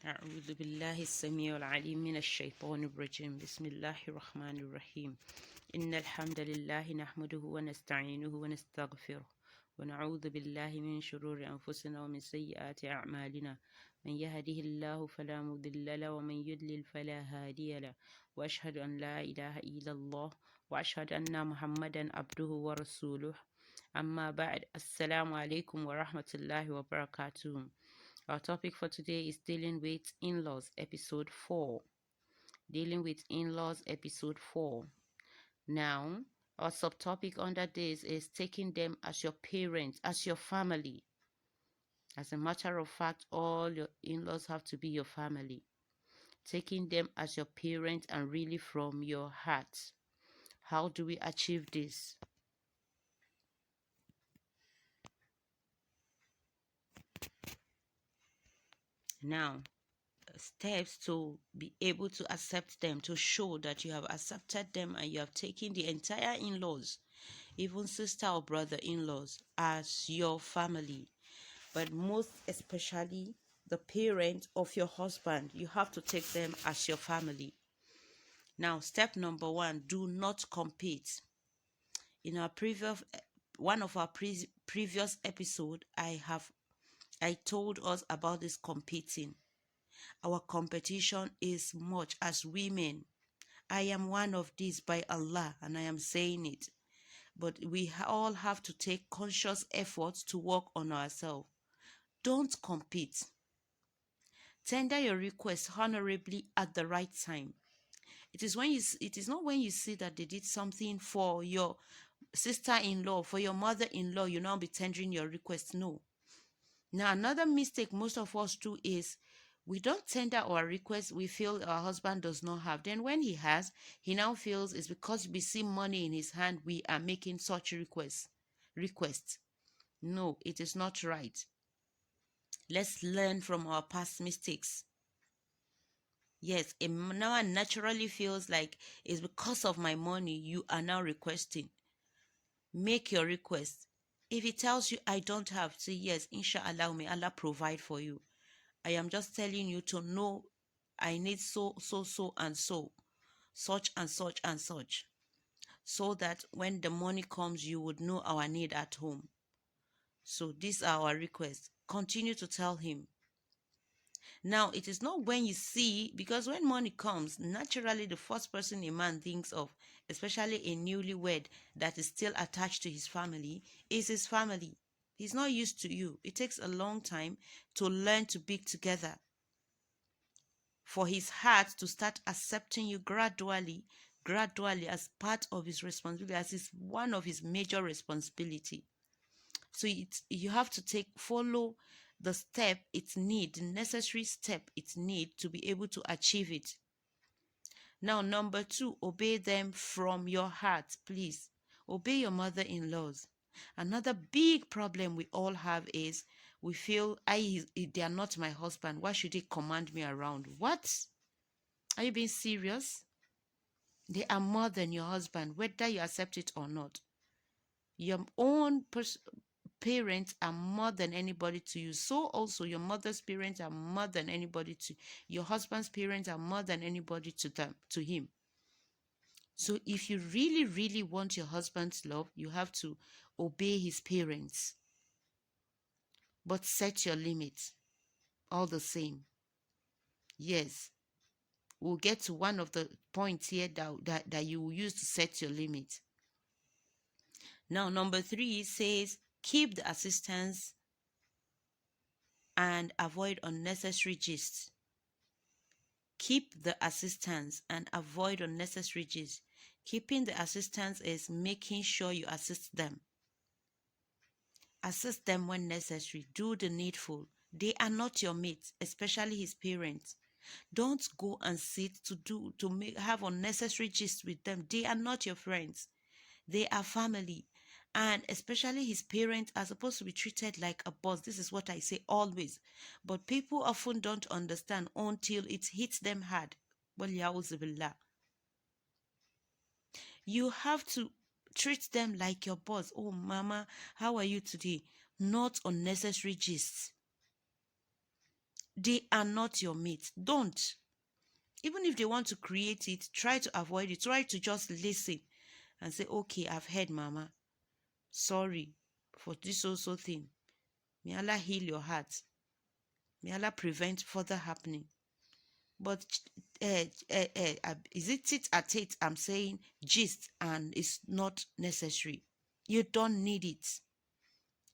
أعوذ بالله السميع العليم من الشيطان الرجيم. بسم الله الرحمن الرحيم. إن الحمد لله نحمده ونستعينه ونستغفره ونعوذ بالله من شرور أنفسنا ومن سيئات أعمالنا. من يهده الله فلا مضل له ومن يضلل فلا هادي له، وأشهد أن لا إله إلا الله وأشهد أن محمدا عبده ورسوله. أما بعد، السلام عليكم ورحمة الله وبركاته. Our topic for today is dealing with in-laws, episode 4. Dealing with in-laws, episode 4. Now, our subtopic under this is taking them as your parents, as your family. As a matter of fact, all your in-laws have to be your family. Taking them as your parents and really from your heart. How do we achieve this? Now, steps to be able to accept them, to show that you have accepted them and you have taken the entire in-laws, even sister or brother in-laws, as your family. But most especially the parents of your husband, you have to take them as your family. Now, step number 1, do not compete. In our previous one of our previous episode, I told us about this competing. Our competition is much as women. I am one of these by Allah, and I am saying it. But we all have to take conscious efforts to work on ourselves. Don't compete. Tender your request honorably at the right time. It is not when you see that they did something for your sister-in-law, for your mother-in-law, you now be tendering your request. No. Now, another mistake most of us do is we don't tender our request we feel our husband does not have. Then when he has, he now feels it's because we see money in his hand we are making such requests. No, it is not right. Let's learn from our past mistakes. Yes, a man naturally feels like it's because of my money you are now requesting. Make your request. If he tells you I don't have, say yes, inshallah, may Allah provide for you. I am just telling you to know I need so and so, such and such and such, so that when the money comes, you would know our need at home. So these are our requests. Continue to tell him. Now, it is not when you see, because when money comes, naturally the first person a man thinks of, especially a newlywed that is still attached to his family, is his family. He's not used to you. It takes a long time to learn to be together, for his heart to start accepting you gradually as part of his responsibility, as is one of his major responsibility. So you have to follow the step it need, the necessary step it need to be able to achieve it. Now, number 2, obey them from your heart. Please obey your mother-in-laws. Another big problem we all have is we feel they are not my husband. Why should they command me around? What? Are you being serious? They are more than your husband, whether you accept it or not. Your own parents are more than anybody to you. So also your mother's parents are more than anybody to your husband's parents are more than anybody to him. So if you really want your husband's love, you have to obey his parents, but set your limits all the same. Yes, we'll get to one of the points here that you will use to set your limit. Now, number 3 says keep the assistance and avoid unnecessary gists. Keep the assistance and avoid unnecessary gists. Keeping the assistance is making sure you assist them. Assist them when necessary. Do the needful. They are not your mates, especially his parents. Don't go and sit have unnecessary gist with them. They are not your friends. They are family. And especially his parents are supposed to be treated like a boss. This is what I say always. But people often don't understand until it hits them hard. You have to treat them like your boss. Oh, mama, how are you today? Not unnecessary gists. They are not your mate. Don't. Even if they want to create it, try to avoid it. Try to just listen and say, okay, I've heard, Mama. Sorry for this also thing. May Allah heal your heart. May Allah prevent further happening. But is it tit at tit? I'm saying gist, and it's not necessary. You don't need it.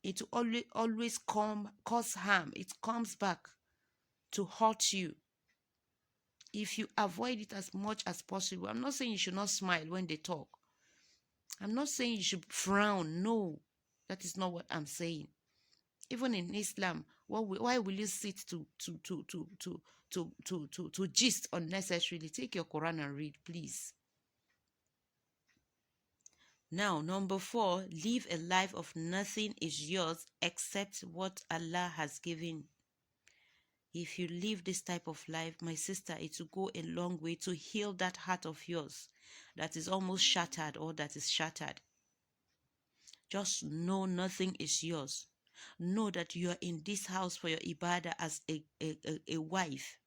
It will always cause harm. It comes back to hurt you if you avoid it as much as possible. I'm not saying you should not smile when they talk. I'm not saying you should frown. No, that is not what I'm saying. Even in Islam, why will you sit to gist unnecessarily? Take your Quran and read, please. Now, number 4, live a life of nothing is yours except what Allah has given. If you live this type of life, my sister, it will go a long way to heal that heart of yours that is almost shattered or that is shattered. Just know nothing is yours. Know that you are in this house for your ibadah as a wife,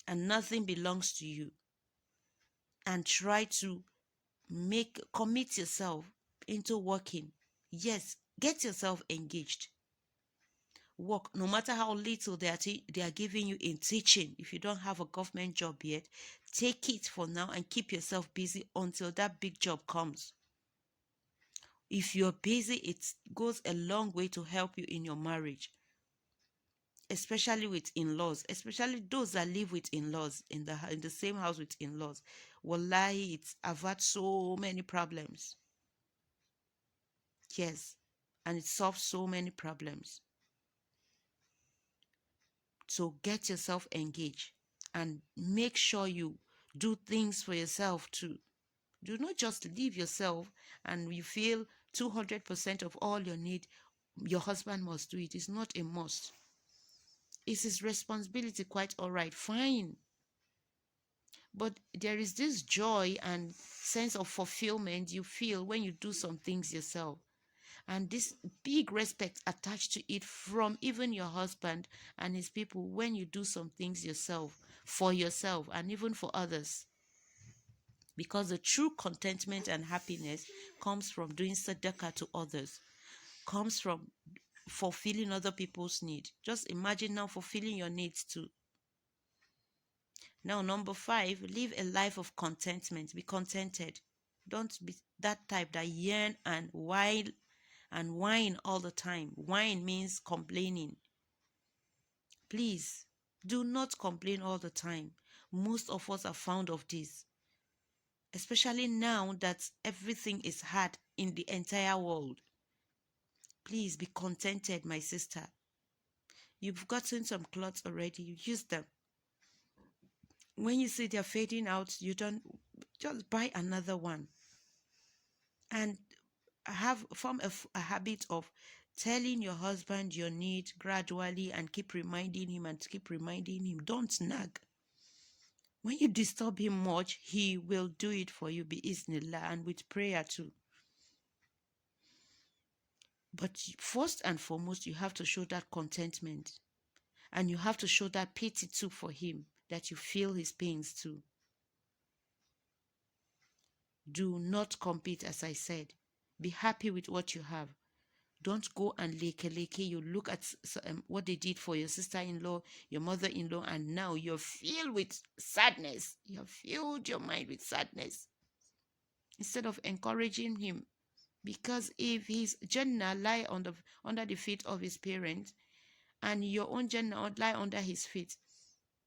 and nothing belongs to you. And try to commit yourself into working. Yes, get yourself engaged. Work, no matter how little they are giving you in teaching. If you don't have a government job yet, take it for now and keep yourself busy until that big job comes. If you're busy, it goes a long way to help you in your marriage, especially with in-laws, especially those that live with in-laws in the same house with in-laws. Wallahi, it's averts so many problems. Yes, and it solves so many problems. So get yourself engaged and make sure you do things for yourself too. Do not just leave yourself and you feel 200% of all your need, your husband must do it. It's not a must. It's his responsibility, quite all right, fine. But there is this joy and sense of fulfillment you feel when you do some things yourself. And this big respect attached to it from even your husband and his people when you do some things yourself, for yourself, and even for others. Because the true contentment and happiness comes from doing sadaqah to others, comes from fulfilling other people's needs. Just imagine now fulfilling your needs too. Now, number 5, live a life of contentment. Be contented. Don't be that type that yearn and whine all the time. Whine means complaining. Please, do not complain all the time. Most of us are fond of this, especially now that everything is hard in the entire world. Please be contented, my sister. You've gotten some clothes already, you use them. When you see they're fading out, you don't just buy another one. And form a habit of telling your husband your need gradually and keep reminding him. Don't nag. When you disturb him much, he will do it for you, bi-iznillah, and with prayer too. But first and foremost, you have to show that contentment, and you have to show that pity too for him, that you feel his pains too. Do not compete, as I said. Be happy with what you have. Don't go and leke. You look at what they did for your sister-in-law, your mother-in-law, and now you're filled with sadness. You've filled your mind with sadness. Instead of encouraging him, because if his Jannah lie under the feet of his parents, and your own Jannah lie under his feet,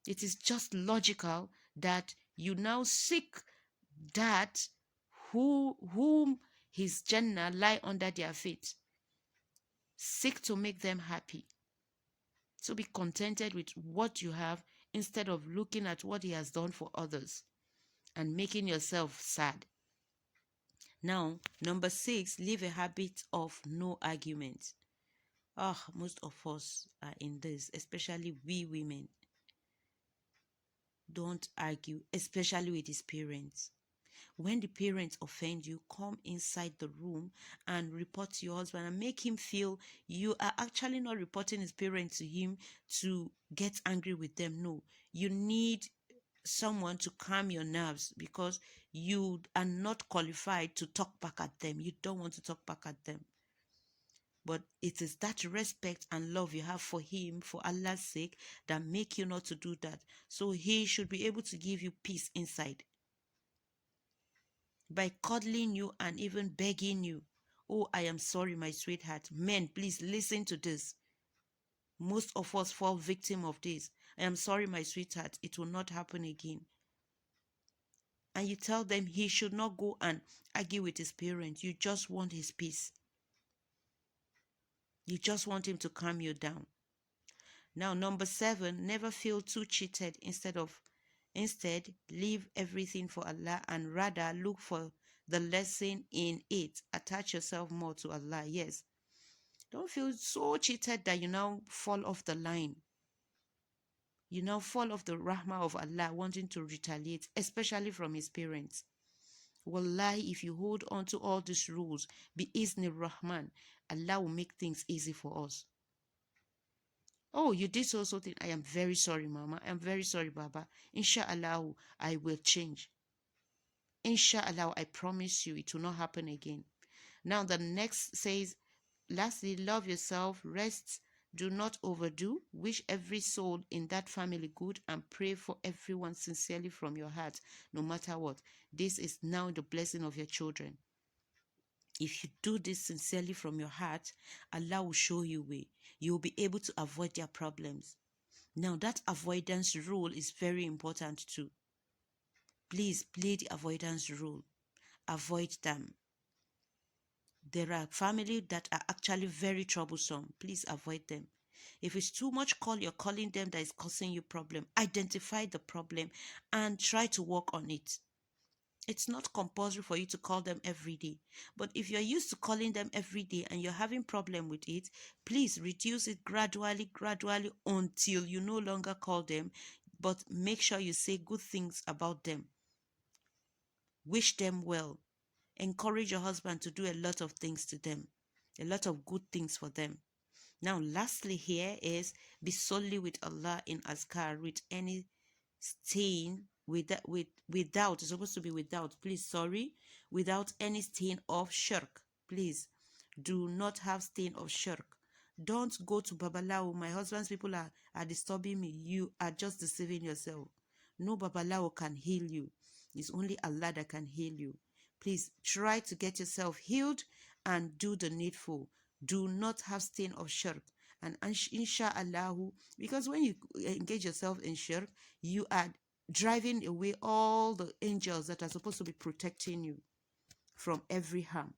it is just logical that you now seek that whom his Jannah lie under their feet. Seek to make them happy. So be contented with what you have instead of looking at what he has done for others and making yourself sad. Now, number 6, live a habit of no argument. Most of us are in this, especially we women. Don't argue, especially with his parents. When the parents offend you, come inside the room and report to your husband and make him feel you are actually not reporting his parents to him to get angry with them. No, you need someone to calm your nerves because you are not qualified to talk back at them. You don't want to talk back at them. But it is that respect and love you have for him, for Allah's sake, that make you not to do that. So he should be able to give you peace inside by cuddling you and even begging you. Oh, I am sorry, my sweetheart. Men, please listen to this. Most of us fall victim of this. I am sorry, my sweetheart. It will not happen again. And you tell them he should not go and argue with his parents. You just want his peace. You just want him to calm you down. Now, number 7, never feel too cheated. Instead, leave everything for Allah and rather look for the lesson in it. Attach yourself more to Allah. Yes. Don't feel so cheated that you now fall off the line. You now fall off the rahmah of Allah, wanting to retaliate, especially from his parents. Wallahi, if you hold on to all these rules, bi-iznir Rahman, Allah will make things easy for us. Oh, you did so thing. I am very sorry, Mama. I am very sorry, Baba. Inshallah, I will change. Inshallah, I promise you it will not happen again. Now, the next says, lastly, love yourself, rest, do not overdo, wish every soul in that family good, and pray for everyone sincerely from your heart, no matter what. This is now the blessing of your children. If you do this sincerely from your heart, Allah will show you way. You will be able to avoid their problems. Now, that avoidance rule is very important too. Please play the avoidance rule. Avoid them. There are families that are actually very troublesome. Please avoid them. If it's too much call you're calling them that is causing you problem, identify the problem and try to work on it. It's not compulsory for you to call them every day. But if you're used to calling them every day and you're having problem with it, please reduce it gradually until you no longer call them. But make sure you say good things about them. Wish them well. Encourage your husband to do a lot of things to them. A lot of good things for them. Now, lastly here is be solely with Allah in Azkar with any stain without, it's supposed to be without, please, sorry, without any stain of shirk. Please, do not have stain of shirk. Don't go to Babalawo. My husband's people are disturbing me. You are just deceiving yourself. No Babalawo can heal you. It's only Allah that can heal you. Please try to get yourself healed and do the needful. Do not have stain of shirk. And insha'Allah, because when you engage yourself in shirk, you are driving away all the angels that are supposed to be protecting you from every harm.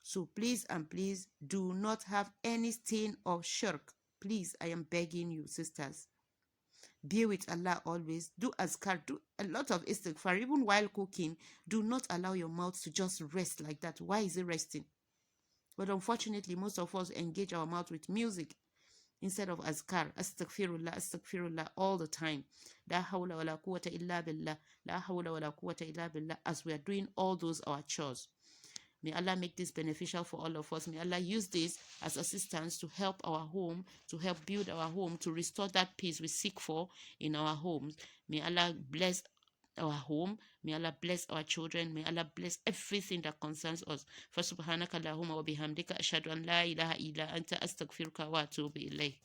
So please and please do not have any stain of shirk. Please, I am begging you, sisters. Be with Allah always. Do azkar. Do a lot of istighfar. Even while cooking, do not allow your mouth to just rest like that. Why is it resting? But unfortunately, most of us engage our mouth with music instead of azkar. Astaghfirullah, astaghfirullah all the time. La hawla wa la quwwata illa billah. La hawla wa la quwwata illa billah. As we are doing all those our chores. May Allah make this beneficial for all of us. May Allah use this as assistance to help our home, to help build our home, to restore that peace we seek for in our homes. May Allah bless our home. May Allah bless our children. May Allah bless everything that concerns us. For subhanaka Allahumma wa bihamdika ashhadu an la ilaha illa anta astaghfiruka wa atubu ilayk.